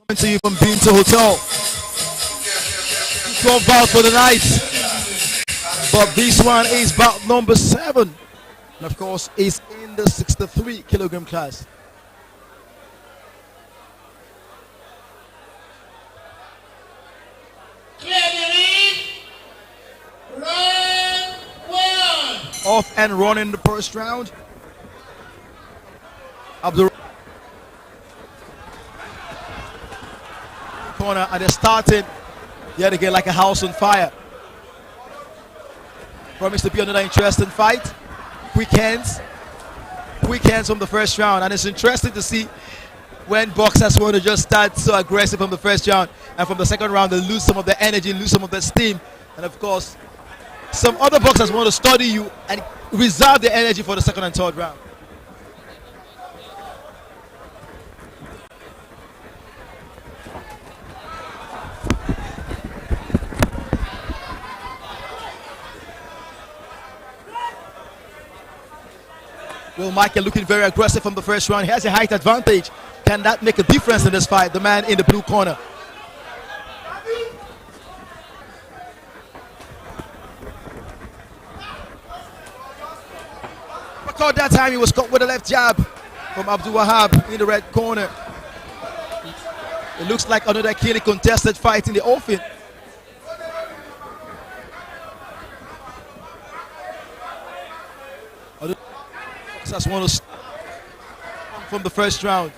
Coming to you from BOUT Hotel. 12 bout for the night. But this one is bout number 7. And of course, is in the 63 kilogram class. Round 1. Off and running the first round. Abdul corner, and they started yet again like a house on fire. Promised to be another interesting fight. Quick hands from the first round, and it's interesting to see when boxers want to just start so aggressive from the first round, and from the second round they lose some of their energy, lose some of their steam, and of course some other boxers want to study you and reserve their energy for the second and third round. Well, Michael looking very aggressive from the first round. He has a height advantage. Can that make a difference in this fight? The man in the blue corner. But that time he was caught with a left jab from Abdul Wahab in the red corner. It looks like another keenly contested fight in the offing. Just want to from the first round.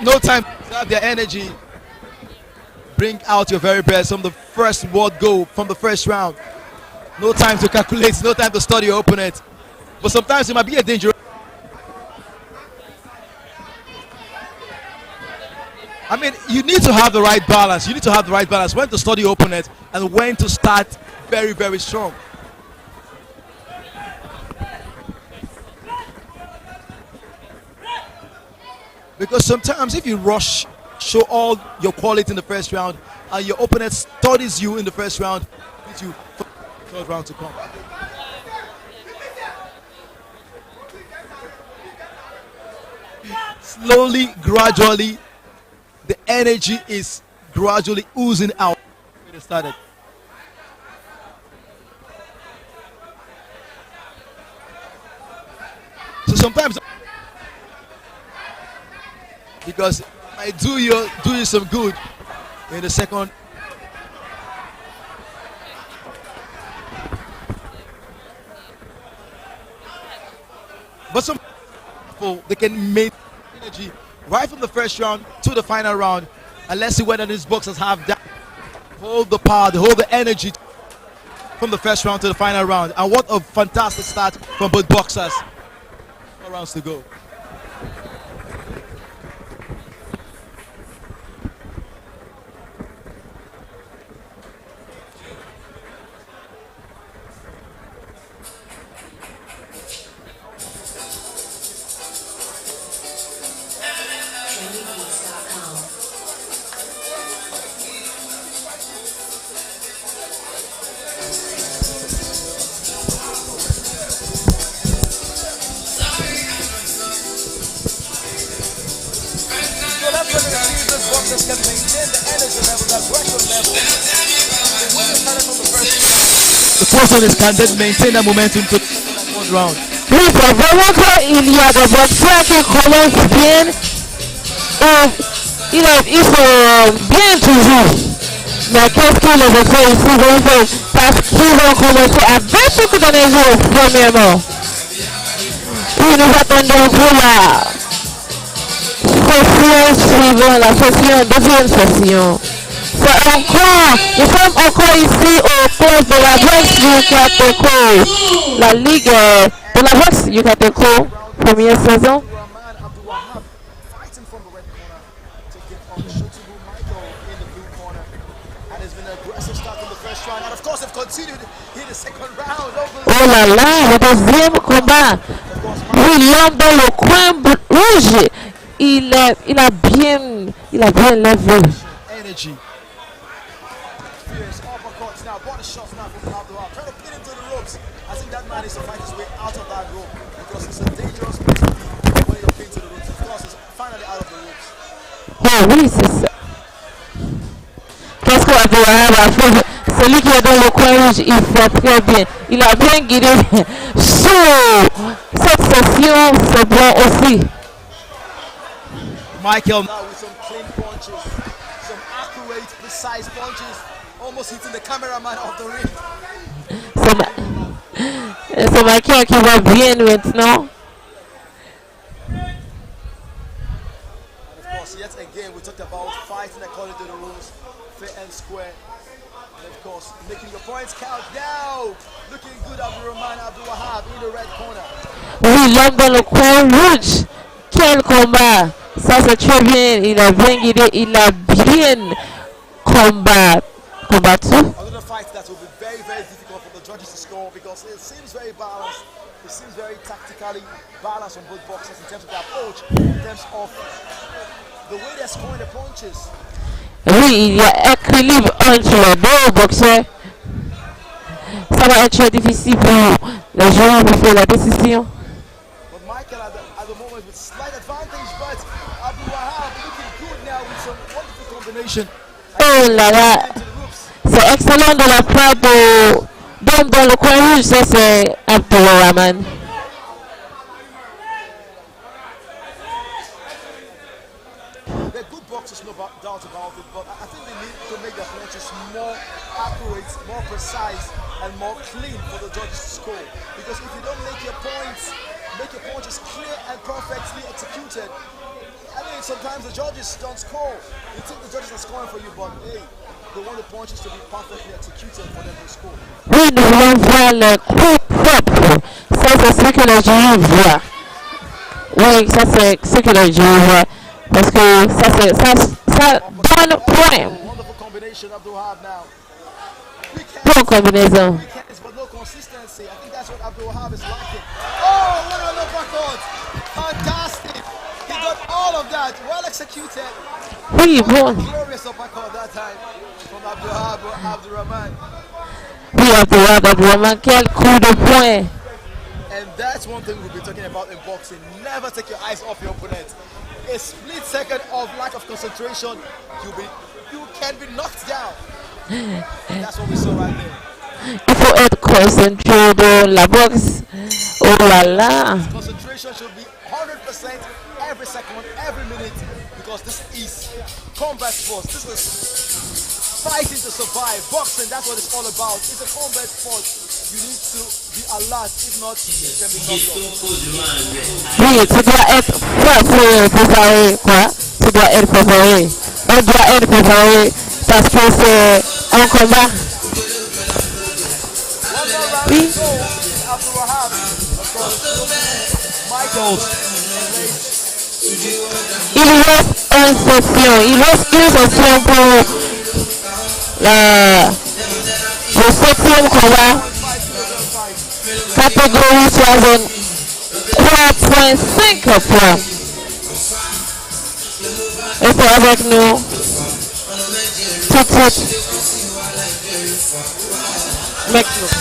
No time to have their energy. Bring out your very best from the first word go from the first round. No time to calculate, no time to study your opponent. But sometimes it might be a danger. I mean, you need to have the right balance. You need to have the right balance when to study your opponent and when to start very, very strong. Because sometimes if you rush, show all your quality in the first round, and your opponent studies you in the first round, beats you for the third round to come. Slowly, gradually, the energy is gradually oozing out. When it started. So sometimes, because I do you some good in the second. But some people, they can make energy right from the first round to the final round, and let's see whether these boxers have that hold the power, hold the energy from the first round to the final round. And what a fantastic start from both boxers. 4 rounds to go. Can maintain the energy level, the aggression level. The person is can then maintain that momentum to the fourth round. Oui, c'est vraiment qu'il y a des boxeurs qui commencent bien. Ils sont bien toujours. Mais qu'est-ce que les boxeurs ici vont faire? Parce qu'ils vont commencer avec beaucoup d'énergie premièrement. Et nous attendons pour la session suivante, la session, deuxième session. C'est encore, nous sommes encore ici au poste de la boxe Yucateco, la ligue de la boxe Yucateco, première saison. Oh là là, le deuxième combat. Oui, l'homme dans le coin rouge. Il a bien levé. Energy. Uppercuts now, body shots now from Abdul. Trying to pin him to the ropes. I think that man is to fight his way out of that rope because it's a dangerous place to be when you're pinned to the ropes. Of course, it's finally oui, c'est ça. Qu'est-ce qu'on va faire? Celui qui est dans le coin rouge, il fait très bien. Il a bien guidé. Cette session, c'est bon aussi. Michael now with some clean punches, some accurate, precise punches, almost hitting the cameraman off the ring. C'est Michael qui va bien maintenant. And of course, yet again, we talked about fighting according to the rules, fair and square. And of course, making your points count now. Looking good, Abdurrahman Abdul Wahab in the red corner. Oui, l'homme dans le coin rouge. Quel combat! Ça c'est très bien. Il a bien guidé. Il a bien combattu. Another fight that will be very, very difficult for the judges to score because it seems very balanced. It seems very tactically balanced on both boxers in terms of their approach, in terms of the way they're scoring the punches. Oui, il y a équilibre entre les deux boxeurs. Ça va être très difficile pour les joueurs de faire la décision. But Michael at the moment with slight advantage, but Abdul Wahab looking good now with some wonderful combination. Oh là là, c'est excellent de la part de d'homme dans le coin rouge, ça c'est Abdulrahman. They're good boxers, no doubt about it, but I think they need to make their punches more accurate, more precise, and more clean for the judges to score. Because if you don't make your punches clear and perfectly executed, I mean, sometimes the judges don't score. You think the judges are scoring for you, but hey, they want the punches to be perfectly executed for them to score. Oui, nous voulons voir le coup propre. Ça c'est ce que les joueurs voient. Oui, ça c'est ce que les joueurs voient. Parce que ça donne point. Wonderful combination of Abdul Wahab now. Bonne combinaison. Weekends, but no consistency. I think that's what Abdul Wahab is lacking. Oh, what an uppercut! Fantastic! He got all of that, well executed. Oui, bon. Glorious uppercut that time from Abdul Wahab Abdurrahman. Oui, Abdulrahman, quel coup de poing. And that's one thing we'll be talking about in boxing. Never take your eyes off your opponent. A split second of lack of concentration, you can be knocked down. And that's what we saw right there. Il faut être concentré dans la boxe. Oh là là. Concentration should be 100% every second, every minute, because this is combat sports. This is fighting to survive. Boxing, that's what it's all about. It's a combat sport. You need to be alert. If not, you can be knocked out. Oui, tu dois être préparé, quoi. Tu dois être préparé. On doit être préparé parce que c'est un combat. Oui. Abdul Wahab, of course, Michaels. Il reste une session. Il reste une session pour le septième combat. Catégorie 3.5 points. Et c'est avec nous tout de suite. Maintenant.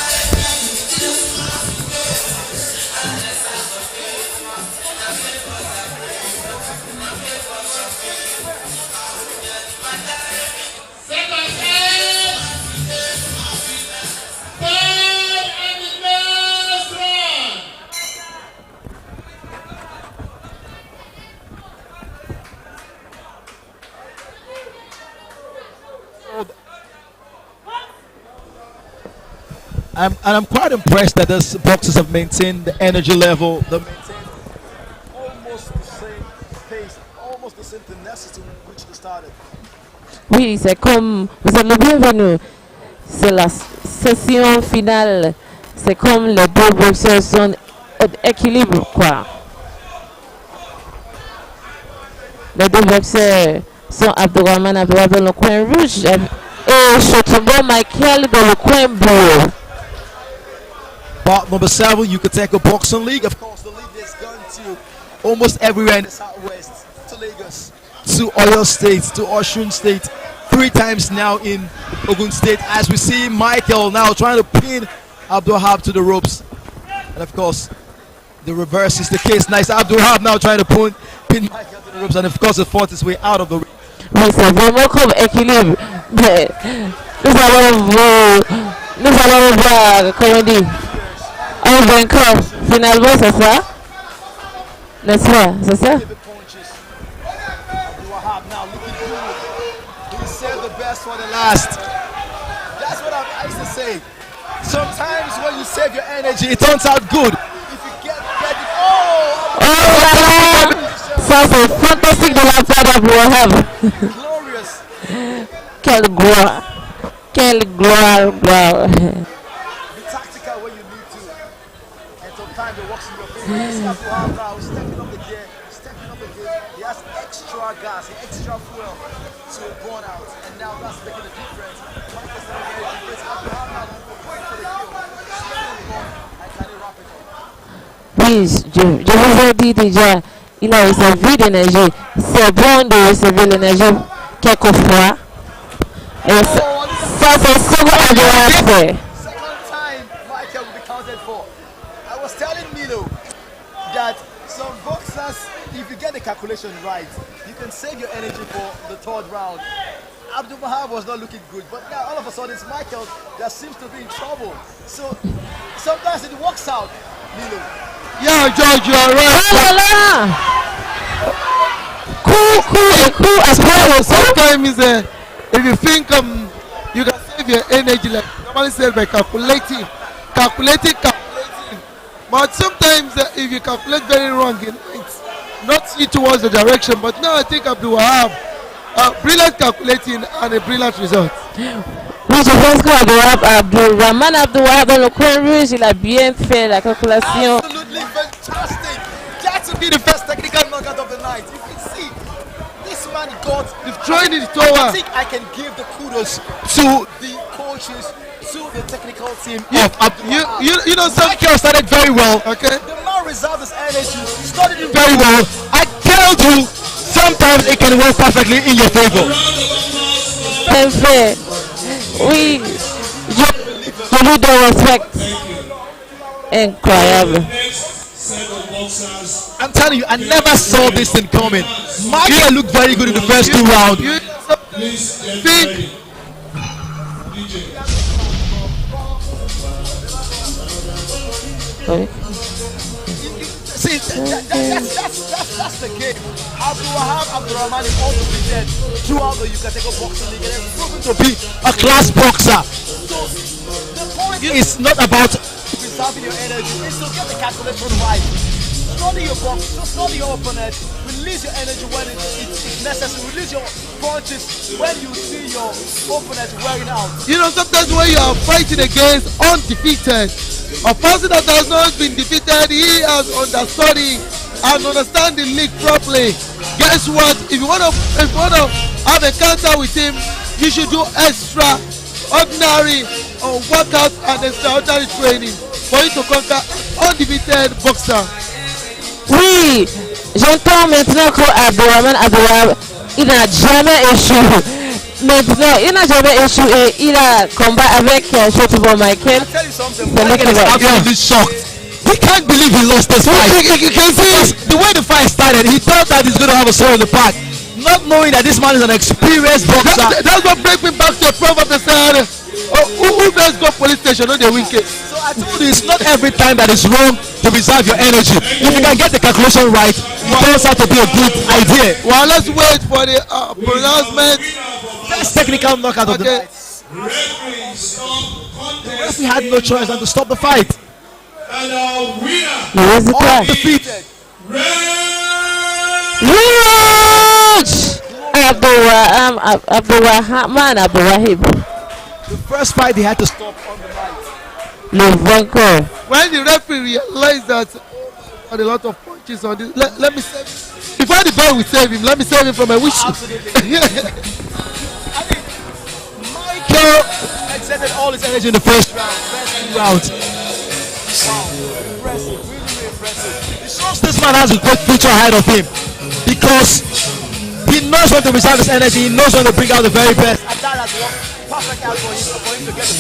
I'm quite impressed that these boxers have maintained the energy level, they maintained almost the same pace, almost the same tenacity with which they started. Oui, c'est comme, vous êtes le bienvenu. C'est la session finale. C'est comme les deux boxeurs sont équilibrés, quoi. Les deux boxeurs sont Abdurrahman dans le coin rouge et Chotumbo Michael dans le coin bleu. Bout number 7, Yucateco Boxing League. Of course, the league has gone to almost everywhere in the southwest, to Lagos, to Oyo State, to Osun State, 3 times now in Ogun State, as we see Michael now trying to pin Abdul Wahab to the ropes. And of course, the reverse is the case. Nice Abdul Wahab now trying to pin Michael to the ropes, and of course, it fought his way out of the ring. c'est vraiment comme équilibre. Mais nous allons voir, comment on dit, un vainqueur. Finalement, c'est ça? N'est-ce pas? C'est ça? Give it punches. Wahab now looking good. He saved the best for the last. That's what I used to say. Sometimes when you save your energy, it turns out good. If you get it, Oh là là! Ça, c'est fantastique de la part d'Abou Wahab. glorious. Quelle gloire! Quelle gloire! Gloire! Be tactical when you need to. And sometimes it works in your favor. This Abu Wahab now stepping up the gear, stepping up the gear. He has extra gas, extra fuel to burn out. And now that's making a difference. Manchester United defense, Abu Wahab now going for the kill. Stepping on the ball and can he wrap it up? Oui, je vous ai dit déjà, il a réservé l'énergie. C'est bon de recevoir l'énergie quelquefois. Et ça c'est ce qu'on a déjà fait. Second time Michael will be counted for. I was telling Milo that some boxers, if you get the calculation right, you can save your energy for the third round. Abdul Wahab was not looking good, but now all of a sudden it's Michael that seems to be in trouble. So sometimes it works out, Milo. Yeah, George, you are right. Oh là là! Cool, après Sometimes if you think you can save your energy like normally said by calculating. But sometimes if you calculate very wrong, it's not see towards the direction. But now I think Abdul Wahab, brilliant calculating and a brilliant result. Oui, je pense qu'Abdourahmane Abdou Wahab dans le coin rouge, il a bien fait la calculation. Absolutely fantastic. That to be the first technical knockout of the night. You can see this man got the Throwing it I tower. think I can give the kudos to the coaches, to the technical team of Abdul Wahab. You know some Michael started very well. okay. The man reserved his energy, studied it very well. I tell you, sometimes it can work perfectly in your favor. C'est fait. Oui, je lui donne respect. Incroyable. I'm telling you, I never saw this thing coming. Michael looked very good in the first two rounds. You think Oui. See, that's the game. Abdul Wahab Abdurrahman is all defeated throughout the Yucateco boxing league and has proven to be a class boxer. So the point is not about preserving your energy, it's to get the calculation right. Study your box, study your opponent, release your energy when it's necessary, release your punches when you see your opponent wearing out. you know sometimes when you are fighting against undefeated, a person that has not been defeated, he has understudied and understand the league properly. Guess what? If you wanna have a counter with him, you should do extra ordinary workout and extraordinary training for you to conquer undefeated boxer. Oui, j'entends maintenant qu'Abdourahmane Abdou Wahab, il n'a jamais échoué. Maintenant, il n'a jamais échoué. Il a combat avec Shotable Michael. I'll tell you something, C'est lui Michael qui is va. absolutely shocked. He can't believe he lost this fight. You can see the way the fight started, he thought that he's going to have a sword in the park. Not knowing that this man is an experienced boxer. That's what brings me back to the proverb that said, who best go police station, no they win case. So I told you, it's not every time that it's wrong to reserve your energy. If you can get the calculation right, it turns out to be a good idea. Well, let's wait for the pronouncement. Best technical knockout of the Okay. night. The referee had no choice than to stop the fight. And our winner, Le résultat. Undefeated. Rematch! Abdourahmane Abdou Wahab, The first fight he had to stop on the night. le vainqueur. When the referee realized that a lot of punches on this, let me save before the bell will save him. Let me save him from a wish. Absolutely. I mean, Michael exerted all his energy in the first round. First two rounds. Wow, impressive, really impressive. It shows this man has a great future ahead of him because he knows when to reserve his energy. He knows when to bring out the very best, and that has worked perfect out for him to get the